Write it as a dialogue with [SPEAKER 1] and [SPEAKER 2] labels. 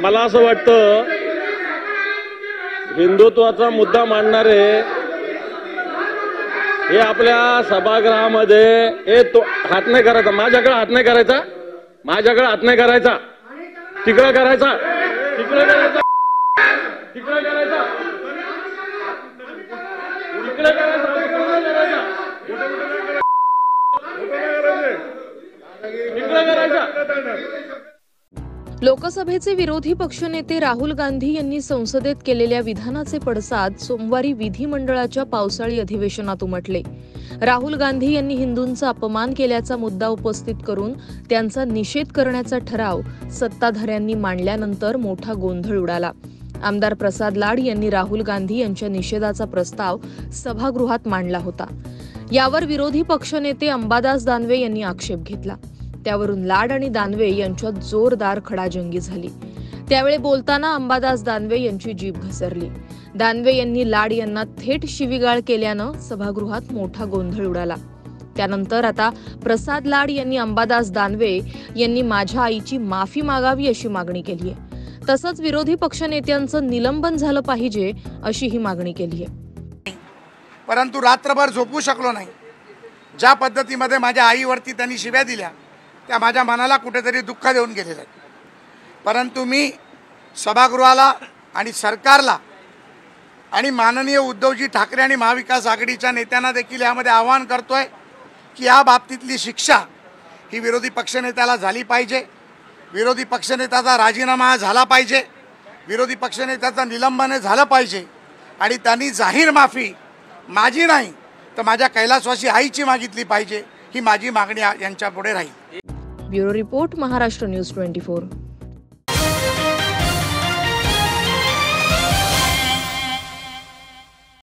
[SPEAKER 1] मला असं वाटतं हिंदुत्वाचा मुद्दा मांडणारे हे आपल्या सभागृहामध्ये तो हात नाही करायचा, माझ्याकडे हात नाही करायचा, माझ्याकडे हात नाही करायचा, तिकडे करायचा, तिकडे करायचा, तिकडे करायचा, तिकडे करायचा, तिकडे करायचा।
[SPEAKER 2] लोकसभेचे विरोधी पक्षनेते राहुल गांधी यांनी संसदेत केलेल्या विधानाचे पडसाद सोमवारी विधिमंडळाच्या पावसाळी अधिवेशनात उमटले। राहुल गांधी यांनी हिंदूंचा अपमान केल्याचा मुद्दा उपस्थित करून त्यांचा निषेध करण्याचा ठराव सत्ताधाऱ्यांनी मांडल्यानंतर मोठा गोंधळ उडाला। आमदार प्रसाद लाड यांनी राहुल गांधी यांच्या निषेधाचा प्रस्ताव सभागृहात मांडला होता। यावर विरोधी पक्षनेते अंबादास दानवे यांनी आक्षेप घेतला। त्यावरून लाड आणि दानवे यांच्यात जोरदार खडाजंगी झाली। त्यावेळी बोलताना अंबादास दानवे यांची जीभ घसरली। दानवे यांनी लाड यांना थेट शिवीगाळ केल्यानं सभागृहात मोठा गोंधळ उडाला। त्यानंतर आता प्रसाद लाड यांनी अंबादास दानवे यांनी माझ्या आईची माफी मागावी अशी मागणी केली आहे। तसंच विरोधी पक्षनेत्यांचं निलंबन झालं पाहिजे अशी ही मागणी केली आहे।
[SPEAKER 3] परंतु रात्रभर झोपू शकलो नाही। ज्या पद्धतीमध्ये माझ्या आईवरती त्यांनी शिव्या दिल्या त्या माझ्या मनाला कुठेतरी दुःख देऊन गेलेले आहेत। परंतु मी सभागृहाला आणि सरकारला आणि माननीय उद्धवजी ठाकरे आणि महाविकास आघाडीच्या नेत्यांना देखील यामध्ये आवाहन करतोय की या बाबतीतली शिक्षा ही विरोधी पक्षनेत्याला झाली पाहिजे, विरोधी पक्षनेत्याचा राजीनामा झाला पाहिजे, विरोधी पक्षनेत्याचं निलंबन झालं पाहिजे आणि त्यांनी जाहीर माफी माझी नाही तर माझ्या कैलासवासी आईची मागितली पाहिजे। ही माझी मागणी यांच्या पुढे राहील।
[SPEAKER 2] Bureau report, Maharashtra news 24।